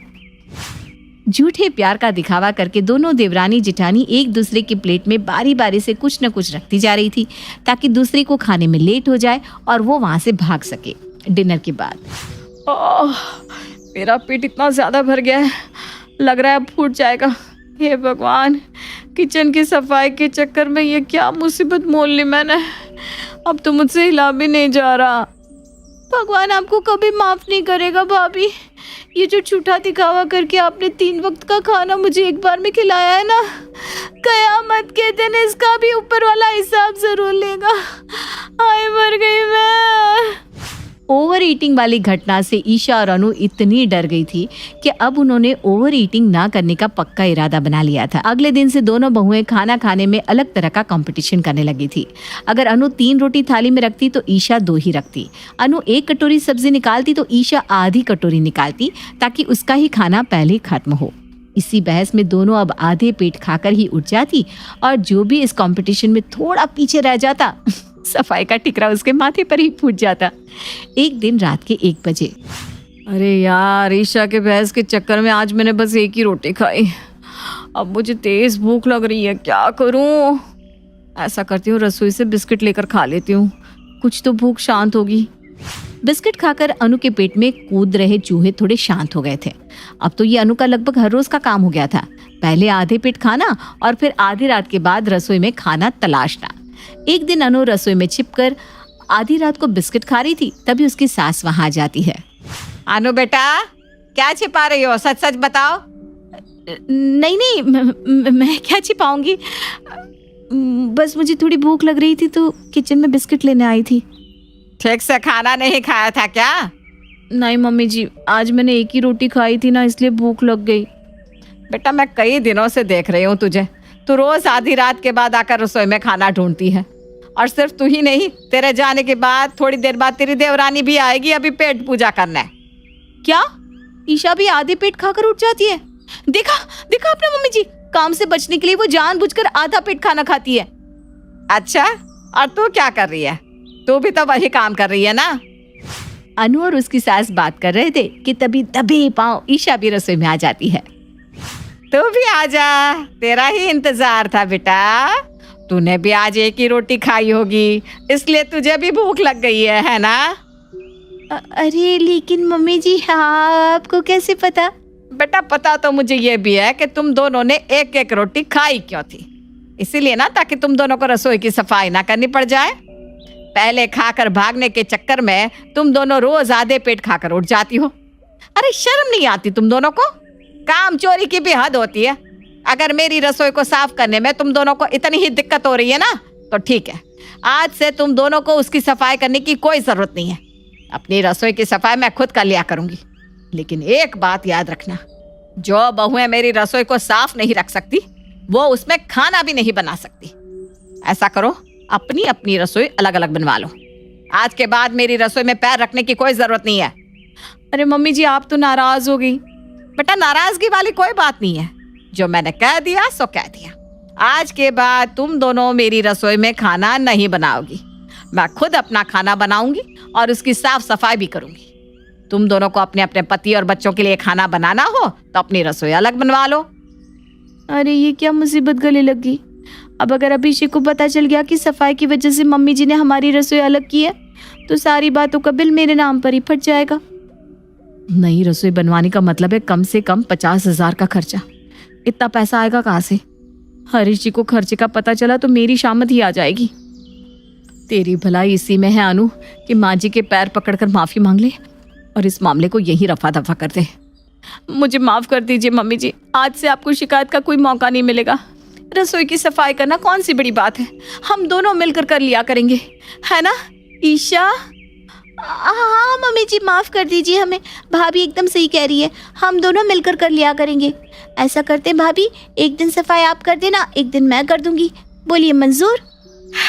झूठे प्यार का दिखावा करके दोनों देवरानी जिठानी एक दूसरे की प्लेट में बारी बारी से कुछ न कुछ रखती जा रही थी ताकि दूसरे को खाने में लेट हो जाए और वो वहां से भाग सके। डिनर के बाद मेरा पेट इतना ज्यादा भर गया है, लग रहा है अब फूट जाएगा। हे भगवान, किचन की सफाई के चक्कर में ये क्या मुसीबत मोल ली मैंने। अब तो मुझसे हिला भी नहीं जा रहा। भगवान आपको कभी माफ नहीं करेगा भाभी। ये जो झूठा दिखावा करके आपने 3 वक्त का खाना मुझे एक बार में खिलाया है ना, कयामत के दिन इसका भी ऊपर वाला हिसाब जरूर लेगा। हाय मर गई मैं। ओवर ईटिंग वाली घटना से ईशा और अनु इतनी डर गई थी कि अब उन्होंने ओवर ईटिंग ना करने का पक्का इरादा बना लिया था। अगले दिन से दोनों बहुएं खाना खाने में अलग तरह का कंपटीशन करने लगी थी। अगर अनु 3 रोटी थाली में रखती तो ईशा 2 ही रखती। अनु 1 कटोरी सब्जी निकालती तो ईशा आधी कटोरी निकालती ताकि उसका ही खाना पहले खत्म हो। इसी बहस में दोनों अब आधे पेट खाकर ही उठ जाती और जो भी इस कंपटीशन में थोड़ा पीछे रह जाता सफाई का टिकरा उसके माथे पर ही फूट जाता। एक दिन रात के 1 बजे, अरे यार, ईशा के बहस के चक्कर में आज मैंने बस 1 ही रोटी खाई। अब मुझे तेज भूख लग रही है, क्या करूं? ऐसा करती हूँ रसोई से बिस्किट लेकर खा लेती हूँ, कुछ तो भूख शांत होगी। बिस्किट खाकर अनु के पेट में कूद रहे चूहे थोड़े शांत हो गए थे। अब तो ये अनु का लगभग हर रोज का काम हो गया था। पहले आधे पेट खाना और फिर आधी रात के बाद रसोई में खाना तलाशना। एक दिन अनु रसोई में छिपकर आधी रात को बिस्किट खा रही थी, तभी उसकी सास वहां आ जाती है। अनु बेटा, क्या छिपा रही हो? सच सच बताओ। नहीं नहीं, मैं क्या छिपाऊंगी, बस मुझे थोड़ी भूख लग रही थी तो किचन में बिस्किट लेने आई थी। ठीक से खाना नहीं खाया था क्या? नहीं मम्मी जी, आज मैंने एक ही रोटी खाई थी ना, इसलिए भूख लग गई। बेटा, मैं कई दिनों से देख रही हूँ तुझे। तू रोज आधी रात के बाद आकर रसोई में खाना ढूंढती है। और सिर्फ तू ही नहीं, तेरे जाने के बाद थोड़ी देर बाद तेरी देवरानी भी आएगी अभी पेट पूजा करने। क्या ईशा भी आधे पेट खाकर उठ जाती है? देखा देखा आपने मम्मी जी, काम से बचने के लिए वो जानबूझकर आधा पेट खाना खाती है। अच्छा, और तू क्या कर रही है? तू भी तो वही काम कर रही है ना? अनु और उसकी सास बात कर रहे थे कि तभी दबे पांव ईशा भी रसोई में आ जाती है। तू भी आजा, तेरा ही इंतजार था बेटा। तूने भी आज एक ही रोटी खाई होगी, इसलिए तुझे भी भूख लग गई है ना? अरे लेकिन मम्मी जी, हाँ, आपको कैसे पता? बेटा, पता तो मुझे ये भी है कि तुम दोनों ने एक एक रोटी खाई क्यों थी। इसीलिए ना, ताकि तुम दोनों को रसोई की सफाई ना करनी पड़ जाए। पहले खाकर भागने के चक्कर में तुम दोनों रोज आधे पेट खाकर उठ जाती हो। अरे शर्म नहीं आती तुम दोनों को? काम चोरी की भी हद होती है। अगर मेरी रसोई को साफ करने में तुम दोनों को इतनी ही दिक्कत हो रही है ना, तो ठीक है, आज से तुम दोनों को उसकी सफाई करने की कोई जरूरत नहीं है। अपनी रसोई की सफाई मैं खुद कर लिया करूंगी। लेकिन एक बात याद रखना, जो बहुएं मेरी रसोई को साफ नहीं रख सकती, वो उसमें खाना भी नहीं बना सकती। ऐसा करो, अपनी अपनी रसोई अलग अलग बनवा लो। आज के बाद मेरी रसोई में पैर रखने की कोई जरूरत नहीं है। अरे मम्मी जी, आप तो नाराज हो गई। बेटा, नाराजगी वाली कोई बात नहीं है। जो मैंने कह दिया सो कह दिया। आज के बाद तुम दोनों मेरी रसोई में खाना नहीं बनाओगी। मैं खुद अपना खाना बनाऊंगी और उसकी साफ सफाई भी करूंगी। तुम दोनों को अपने अपने पति और बच्चों के लिए खाना बनाना हो तो अपनी रसोई अलग बनवा लो। अरे ये क्या मुसीबत गले लग गई। अब अगर अभिषेक को पता चल गया कि सफाई की वजह से मम्मी जी ने हमारी रसोई अलग की है, तो सारी बातों का बिल मेरे नाम पर ही फट जाएगा। नई रसोई बनवाने का मतलब है कम से कम 50,000 का खर्चा। इतना पैसा आएगा कहाँ से? हरीश जी को खर्चे का पता चला तो मेरी शामत ही आ जाएगी। तेरी भलाई इसी में है अनु कि माँ जी के पैर पकड़कर माफी मांग ले और इस मामले को यही रफा दफा कर दे। मुझे माफ कर दीजिए मम्मी जी, आज से आपको शिकायत का कोई मौका नहीं मिलेगा। रसोई की सफाई करना कौन सी बड़ी बात है, हम दोनों मिलकर कर लिया करेंगे, है ना ईशा? हाँ मम्मी जी, माफ़ कर दीजिए हमें। भाभी एकदम सही कह रही है, हम दोनों मिलकर कर लिया करेंगे। ऐसा करते हैं भाभी, एक दिन सफाई आप कर देना, एक दिन मैं कर दूंगी। बोलिए मंजूर?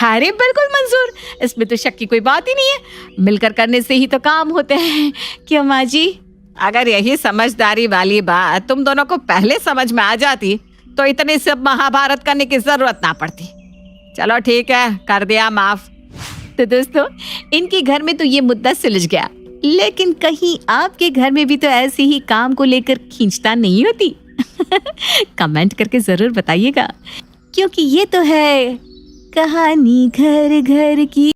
अरे बिल्कुल मंजूर, इसमें तो शक की कोई बात ही नहीं है। मिलकर करने से ही तो काम होते हैं, क्यों माँ जी? अगर यही समझदारी वाली बात तुम दोनों को पहले समझ में आ जाती तो इतनी सब महाभारत करने की जरूरत ना पड़ती। चलो ठीक है, कर दिया माफ। तो दोस्तों, इनके घर में तो ये मुद्दा सुलझ गया, लेकिन कहीं आपके घर में भी तो ऐसे ही काम को लेकर खींचतान नहीं होती? कमेंट करके जरूर बताइएगा, क्योंकि ये तो है कहानी घर घर की।